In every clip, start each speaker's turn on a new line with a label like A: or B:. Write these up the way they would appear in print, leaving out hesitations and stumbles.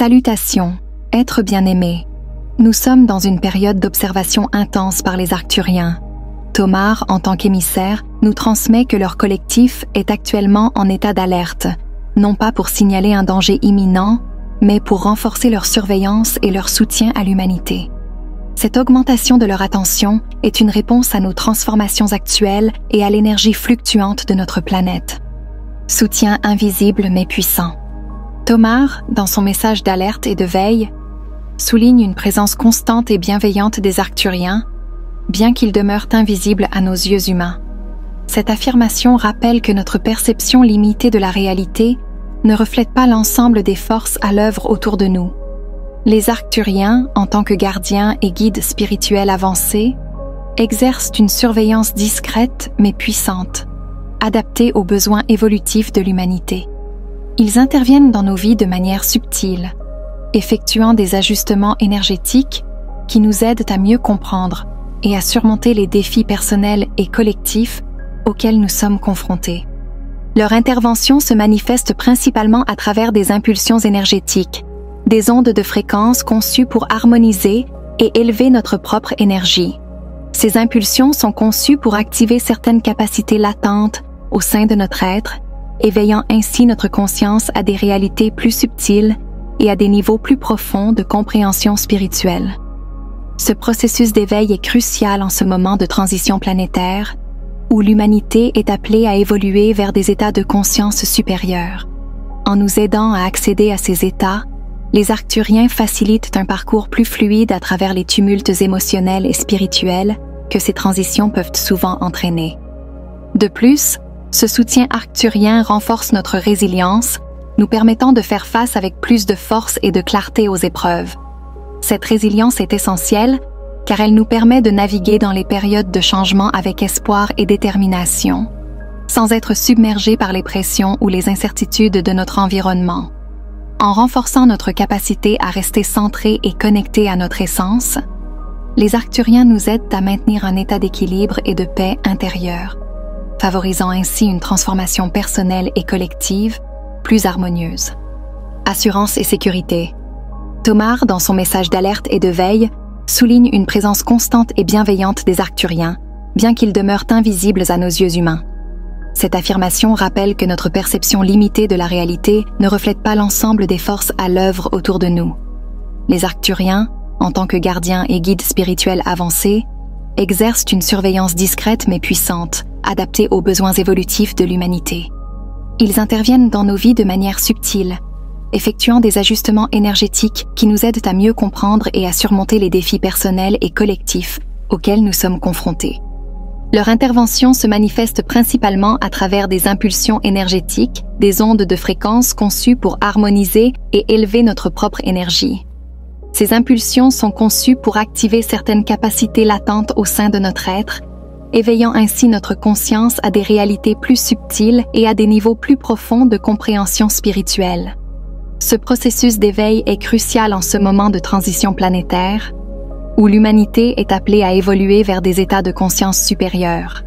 A: Salutations, êtres bien-aimés. Nous sommes dans une période d'observation intense par les Arcturiens. Tomar, en tant qu'émissaire, nous transmet que leur collectif est actuellement en état d'alerte, non pas pour signaler un danger imminent, mais pour renforcer leur surveillance et leur soutien à l'humanité. Cette augmentation de leur attention est une réponse à nos transformations actuelles et à l'énergie fluctuante de notre planète. Soutien invisible mais puissant. Tomar, dans son message d'alerte et de veille, souligne une présence constante et bienveillante des Arcturiens, bien qu'ils demeurent invisibles à nos yeux humains. Cette affirmation rappelle que notre perception limitée de la réalité ne reflète pas l'ensemble des forces à l'œuvre autour de nous. Les Arcturiens, en tant que gardiens et guides spirituels avancés, exercent une surveillance discrète mais puissante, adaptée aux besoins évolutifs de l'humanité. Ils interviennent dans nos vies de manière subtile, effectuant des ajustements énergétiques qui nous aident à mieux comprendre et à surmonter les défis personnels et collectifs auxquels nous sommes confrontés. Leur intervention se manifeste principalement à travers des impulsions énergétiques, des ondes de fréquence conçues pour harmoniser et élever notre propre énergie. Ces impulsions sont conçues pour activer certaines capacités latentes au sein de notre être, éveillant ainsi notre conscience à des réalités plus subtiles et à des niveaux plus profonds de compréhension spirituelle. Ce processus d'éveil est crucial en ce moment de transition planétaire, où l'humanité est appelée à évoluer vers des états de conscience supérieurs. En nous aidant à accéder à ces états, les Arcturiens facilitent un parcours plus fluide à travers les tumultes émotionnels et spirituels que ces transitions peuvent souvent entraîner. De plus, ce soutien arcturien renforce notre résilience, nous permettant de faire face avec plus de force et de clarté aux épreuves. Cette résilience est essentielle car elle nous permet de naviguer dans les périodes de changement avec espoir et détermination, sans être submergés par les pressions ou les incertitudes de notre environnement. En renforçant notre capacité à rester centrés et connectés à notre essence, les Arcturiens nous aident à maintenir un état d'équilibre et de paix intérieure, favorisant ainsi une transformation personnelle et collective plus harmonieuse. Assurance et sécurité. Tomar, dans son message d'alerte et de veille, souligne une présence constante et bienveillante des Arcturiens, bien qu'ils demeurent invisibles à nos yeux humains. Cette affirmation rappelle que notre perception limitée de la réalité ne reflète pas l'ensemble des forces à l'œuvre autour de nous. Les Arcturiens, en tant que gardiens et guides spirituels avancés, exercent une surveillance discrète mais puissante, adaptée aux besoins évolutifs de l'humanité. Ils interviennent dans nos vies de manière subtile, effectuant des ajustements énergétiques qui nous aident à mieux comprendre et à surmonter les défis personnels et collectifs auxquels nous sommes confrontés. Leur intervention se manifeste principalement à travers des impulsions énergétiques, des ondes de fréquence conçues pour harmoniser et élever notre propre énergie. Ces impulsions sont conçues pour activer certaines capacités latentes au sein de notre être, éveillant ainsi notre conscience à des réalités plus subtiles et à des niveaux plus profonds de compréhension spirituelle. Ce processus d'éveil est crucial en ce moment de transition planétaire, où l'humanité est appelée à évoluer vers des états de conscience supérieurs.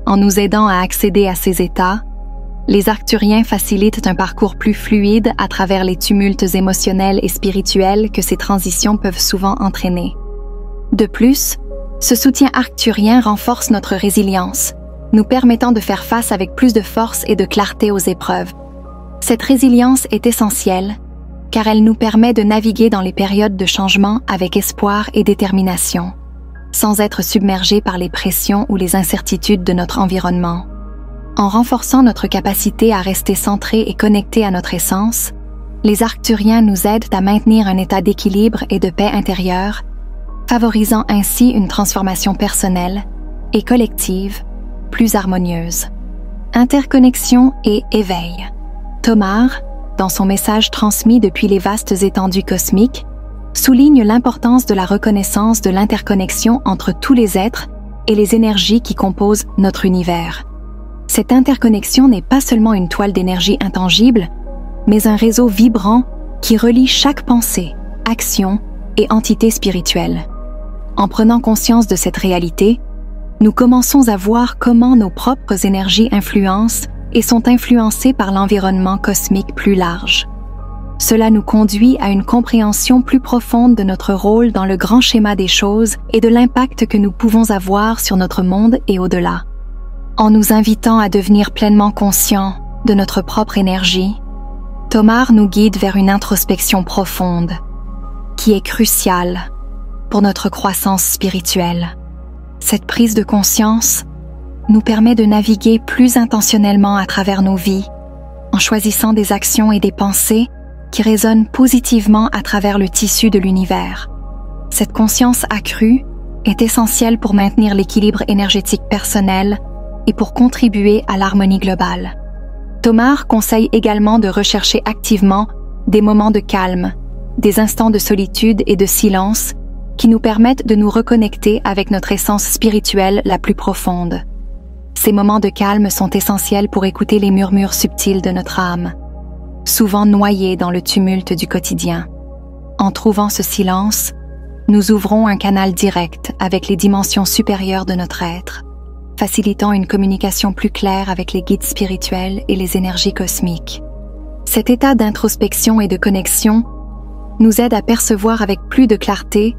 A: En nous aidant à accéder à ces états, les Arcturiens facilitent un parcours plus fluide à travers les tumultes émotionnels et spirituels que ces transitions peuvent souvent entraîner. De plus, ce soutien arcturien renforce notre résilience, nous permettant de faire face avec plus de force et de clarté aux épreuves. Cette résilience est essentielle, car elle nous permet de naviguer dans les périodes de changement avec espoir et détermination, sans être submergés par les pressions ou les incertitudes de notre environnement. En renforçant notre capacité à rester centrés et connectés à notre essence, les Arcturiens nous aident à maintenir un état d'équilibre et de paix intérieure, favorisant ainsi une transformation personnelle et collective plus harmonieuse. Interconnexion et éveil. Tomar, dans son message transmis depuis les vastes étendues cosmiques, souligne l'importance de la reconnaissance de l'interconnexion entre tous les êtres et les énergies qui composent notre univers. Cette interconnexion n'est pas seulement une toile d'énergie intangible, mais un réseau vibrant qui relie chaque pensée, action et entité spirituelle. En prenant conscience de cette réalité, nous commençons à voir comment nos propres énergies influencent et sont influencées par l'environnement cosmique plus large. Cela nous conduit à une compréhension plus profonde de notre rôle dans le grand schéma des choses et de l'impact que nous pouvons avoir sur notre monde et au-delà. En nous invitant à devenir pleinement conscients de notre propre énergie, Tomar nous guide vers une introspection profonde qui est cruciale pour notre croissance spirituelle. Cette prise de conscience nous permet de naviguer plus intentionnellement à travers nos vies en choisissant des actions et des pensées qui résonnent positivement à travers le tissu de l'univers. Cette conscience accrue est essentielle pour maintenir l'équilibre énergétique personnel et pour contribuer à l'harmonie globale. Tomar conseille également de rechercher activement des moments de calme, des instants de solitude et de silence qui nous permettent de nous reconnecter avec notre essence spirituelle la plus profonde. Ces moments de calme sont essentiels pour écouter les murmures subtils de notre âme, souvent noyés dans le tumulte du quotidien. En trouvant ce silence, nous ouvrons un canal direct avec les dimensions supérieures de notre être, facilitant une communication plus claire avec les guides spirituels et les énergies cosmiques. Cet état d'introspection et de connexion nous aide à percevoir avec plus de clarté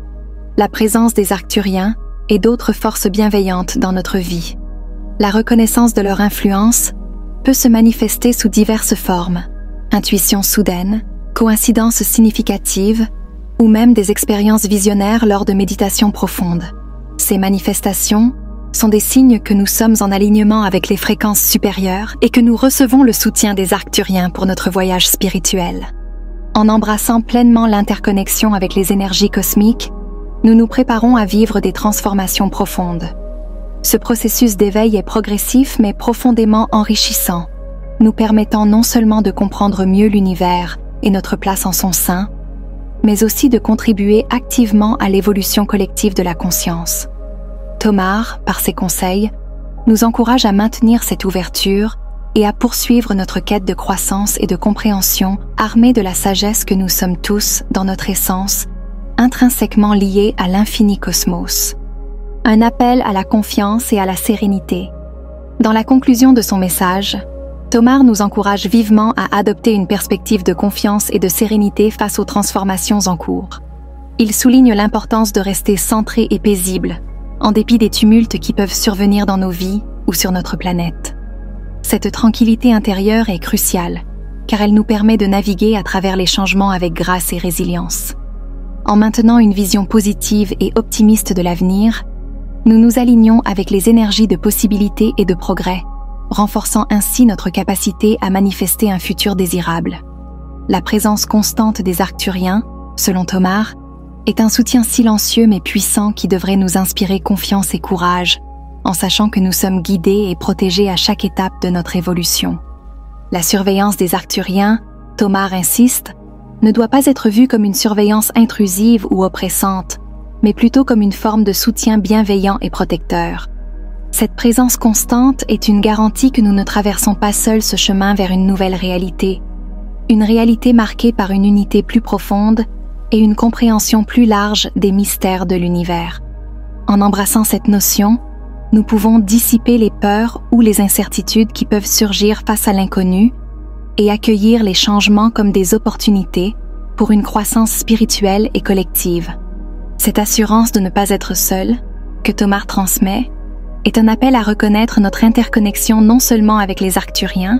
A: la présence des Arcturiens et d'autres forces bienveillantes dans notre vie. La reconnaissance de leur influence peut se manifester sous diverses formes: intuition soudaine, coïncidence significative, ou même des expériences visionnaires lors de méditations profondes. Ces manifestations sont des signes que nous sommes en alignement avec les fréquences supérieures et que nous recevons le soutien des Arcturiens pour notre voyage spirituel. En embrassant pleinement l'interconnexion avec les énergies cosmiques, nous nous préparons à vivre des transformations profondes. Ce processus d'éveil est progressif mais profondément enrichissant, nous permettant non seulement de comprendre mieux l'univers et notre place en son sein, mais aussi de contribuer activement à l'évolution collective de la conscience. Tomar, par ses conseils, nous encourage à maintenir cette ouverture et à poursuivre notre quête de croissance et de compréhension armée de la sagesse que nous sommes tous, dans notre essence, intrinsèquement liés à l'infini cosmos. Un appel à la confiance et à la sérénité. Dans la conclusion de son message, Tomar nous encourage vivement à adopter une perspective de confiance et de sérénité face aux transformations en cours. Il souligne l'importance de rester centré et paisible, en dépit des tumultes qui peuvent survenir dans nos vies ou sur notre planète. Cette tranquillité intérieure est cruciale, car elle nous permet de naviguer à travers les changements avec grâce et résilience. En maintenant une vision positive et optimiste de l'avenir, nous nous alignons avec les énergies de possibilité et de progrès, renforçant ainsi notre capacité à manifester un futur désirable. La présence constante des Arcturiens, selon Tomar, est un soutien silencieux mais puissant qui devrait nous inspirer confiance et courage, en sachant que nous sommes guidés et protégés à chaque étape de notre évolution. La surveillance des Arcturiens, Tomar insiste, ne doit pas être vue comme une surveillance intrusive ou oppressante, mais plutôt comme une forme de soutien bienveillant et protecteur. Cette présence constante est une garantie que nous ne traversons pas seuls ce chemin vers une nouvelle réalité, une réalité marquée par une unité plus profonde et une compréhension plus large des mystères de l'univers. En embrassant cette notion, nous pouvons dissiper les peurs ou les incertitudes qui peuvent surgir face à l'inconnu et accueillir les changements comme des opportunités pour une croissance spirituelle et collective. Cette assurance de ne pas être seul, que Tomar transmet, est un appel à reconnaître notre interconnexion non seulement avec les Arcturiens,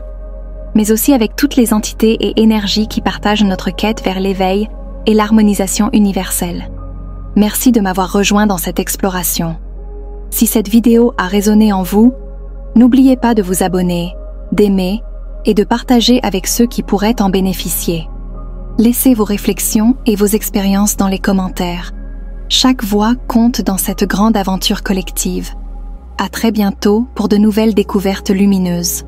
A: mais aussi avec toutes les entités et énergies qui partagent notre quête vers l'éveil et l'harmonisation universelle. Merci de m'avoir rejoint dans cette exploration. Si cette vidéo a résonné en vous, n'oubliez pas de vous abonner, d'aimer et de partager avec ceux qui pourraient en bénéficier. Laissez vos réflexions et vos expériences dans les commentaires. Chaque voix compte dans cette grande aventure collective. À très bientôt pour de nouvelles découvertes lumineuses.